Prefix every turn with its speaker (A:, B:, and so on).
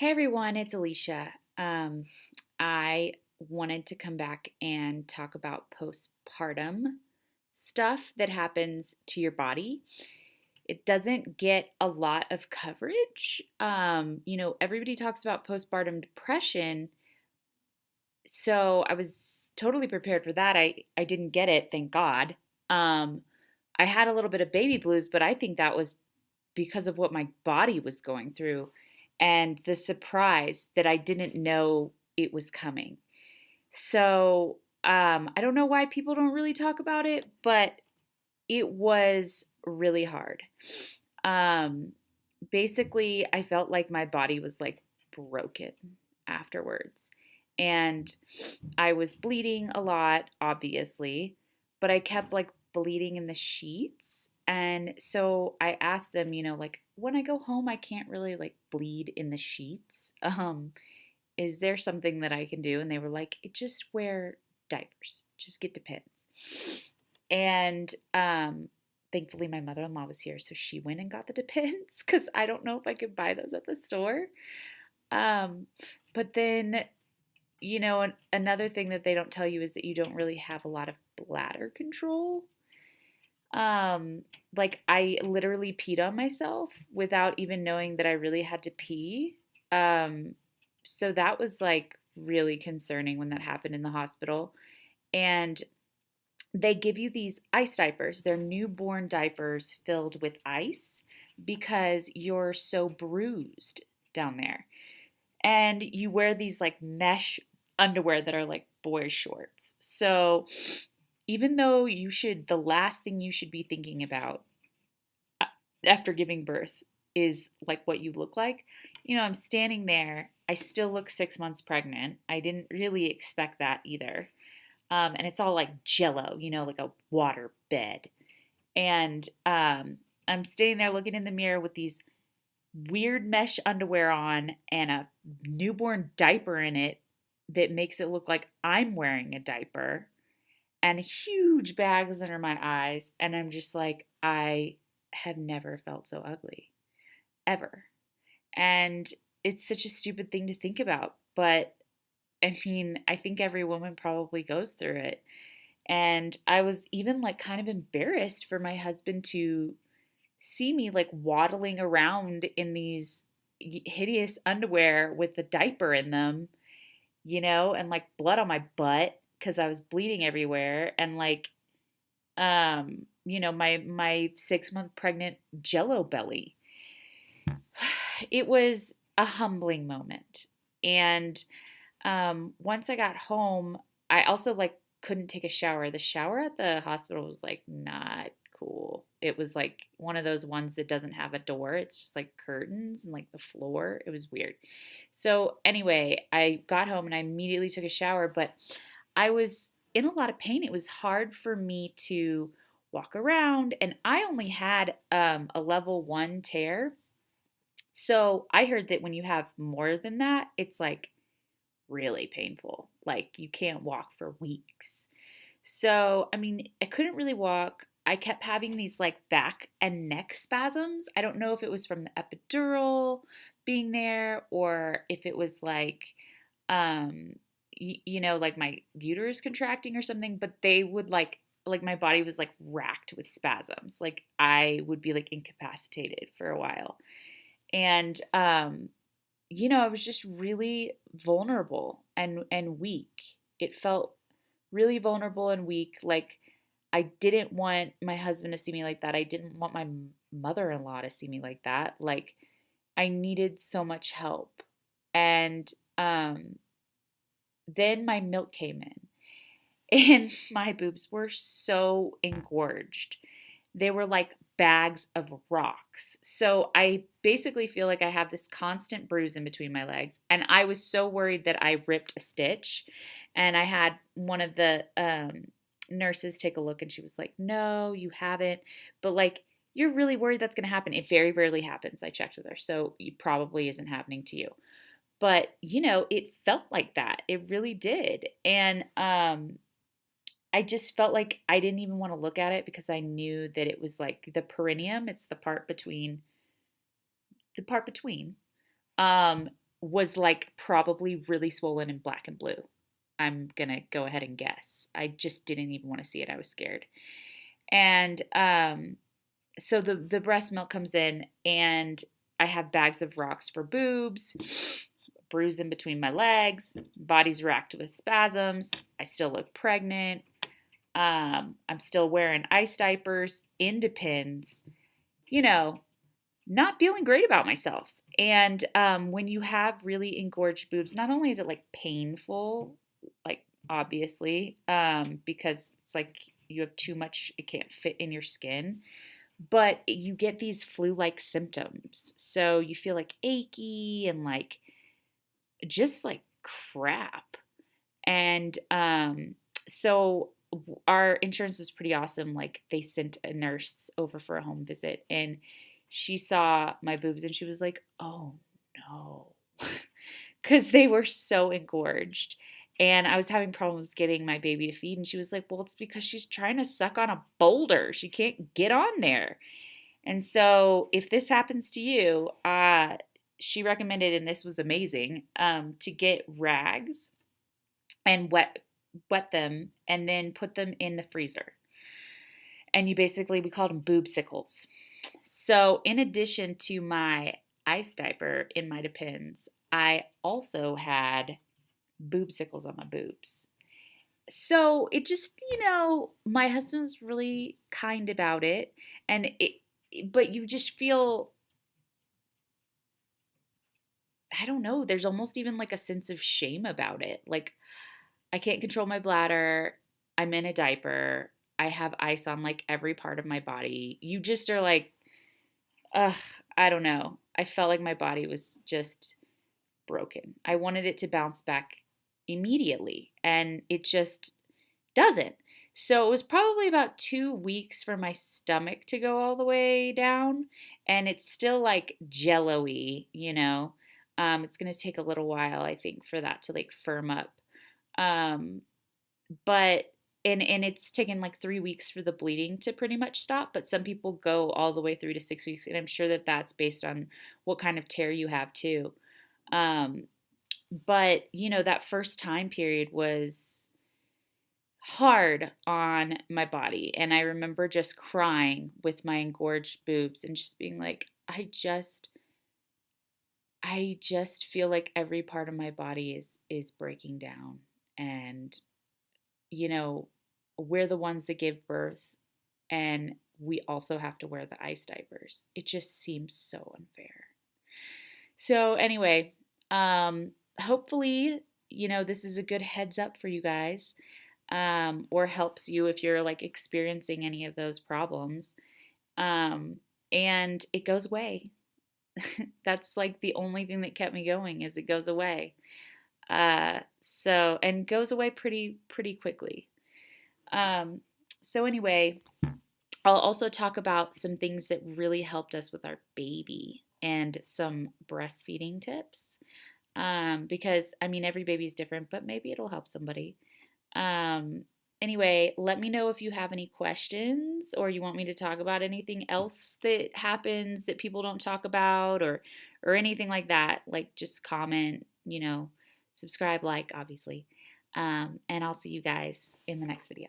A: Hey everyone, it's Alicia. I wanted to come back and talk about postpartum stuff that happens to your body. It doesn't get a lot of coverage. Everybody talks about postpartum depression, so I was totally prepared for that. I didn't get it, thank God. Um, I had a little bit of baby blues, but I think that was because of what my body was going through and the surprise that I didn't know it was coming. So I don't know why people don't really talk about it, but it was really hard. Um, Basically, I felt like my body was like broken afterwards. And I was bleeding a lot, obviously, but I kept like bleeding in the sheets. And so I asked them, like when I go home, I can't really like bleed in the sheets. Is there something that I can do? And they were like, just wear diapers, just get Depends. And thankfully, my mother in law was here, so she went and got the Depends because I don't know if I could buy those at the store. Um, but then another thing that they don't tell you is that you don't really have a lot of bladder control. Um, like I literally peed on myself without even knowing that I really had to pee. So that was like really concerning when that happened in the hospital. And they give you these ice diapers. They're newborn diapers filled with ice because you're so bruised down there. And you wear these like mesh underwear that are like boy shorts. So even though the last thing you should be thinking about uh, after giving birth is like what you look like, I'm standing there. I still look 6 months pregnant. I didn't really expect that either. And it's all like jello, like a water bed. And I'm standing there looking in the mirror with these weird mesh underwear on and a newborn diaper in it that makes it look like I'm wearing a diaper and huge bags under my eyes. And I'm just like, I have never felt so ugly, ever. And it's such a stupid thing to think about. But I mean, I think every woman probably goes through it. And I was even like kind of embarrassed for my husband to see me like waddling around in these hideous underwear with the diaper in them, and like blood on my butt because I was bleeding everywhere and like my 6 month pregnant jello belly. It was a humbling moment. And once I got home, I also like couldn't take a shower. The shower at the hospital was like not cool. It was like one of those ones that doesn't have a door. It's just like curtains and like the floor. It was weird. So anyway, I got home and I immediately took a shower, but I was in a lot of pain. It was hard for me to walk around, and I only had a level 1 tear. So I heard that when you have more than that, it's like really painful. Like you can't walk for weeks. So, I mean, I couldn't really walk. I kept having these like back and neck spasms. I don't know if it was from the epidural being there or if it was like, like my uterus contracting or something, but they would like my body was like racked with spasms. Like I would be like incapacitated for a while. And I was just really vulnerable and weak. It felt really vulnerable and weak. Like I didn't want my husband to see me like that. I didn't want my mother-in-law to see me like that. Like I needed so much help. And then my milk came in and my boobs were so engorged. They were like bags of rocks. So I basically feel like I have this constant bruise in between my legs. And I was so worried that I ripped a stitch. And I had one of the nurses take a look and she was like, no, you haven't. But like, you're really worried that's going to happen. It very rarely happens. I checked with her. So it probably isn't happening to you. But, it felt like that. It really did. And I just felt like I didn't even want to look at it because I knew that it was like the perineum. It's the part between. Um, was like probably really swollen and black and blue. I'm gonna go ahead and guess. I just didn't even want to see it. I was scared. And so the breast milk comes in, and I have bags of rocks for boobs, bruise in between my legs, body's racked with spasms. I still look pregnant. I'm still wearing ice diapers, into pins, you know, not feeling great about myself. And when you have really engorged boobs, not only is it like painful, like obviously, because it's like you have too much, it can't fit in your skin, but you get these flu-like symptoms. So you feel like achy and like just like crap. And so our insurance was pretty awesome. Like they sent a nurse over for a home visit, and she saw my boobs and she was like, "Oh no." Cuz they were so engorged. And I was having problems getting my baby to feed, and she was like, "Well, it's because she's trying to suck on a boulder. She can't get on there." And so, if this happens to you, she recommended, and this was amazing, to get rags and wet them and then put them in the freezer. And you basically, we called them boob sickles. So, in addition to my ice diaper in my Depends, I also had boob sickles on my boobs. So it just, my husband's really kind about it, and but you just feel, I don't know, there's almost even like a sense of shame about it. Like I can't control my bladder. I'm in a diaper. I have ice on like every part of my body. You just are like, ugh, I don't know. I felt like my body was just broken. I wanted it to bounce back immediately, and it just doesn't. So it was probably about 2 weeks for my stomach to go all the way down, and it's still like jello-y, It's gonna take a little while, I think, for that to like firm up. Um, but and it's taken like 3 weeks for the bleeding to pretty much stop. But some people go all the way through to 6 weeks, and I'm sure that that's based on what kind of tear you have too. Um, but that first time period was hard on my body, and I remember just crying with my engorged boobs and just being like, I just feel like every part of my body is breaking down. And you know we're the ones that give birth, and we also have to wear the ice diapers. It just seems so unfair. So anyway, hopefully, this is a good heads up for you guys, or helps you if you're like experiencing any of those problems. Um, and it goes away. That's like the only thing that kept me going, is it goes away. And goes away pretty quickly. Um, so anyway, I'll also talk about some things that really helped us with our baby and some breastfeeding tips. Because I mean, every baby is different, but maybe it'll help somebody. Anyway, let me know if you have any questions, or you want me to talk about anything else that happens that people don't talk about, or anything like that. Like just comment, subscribe, like, obviously. And I'll see you guys in the next video.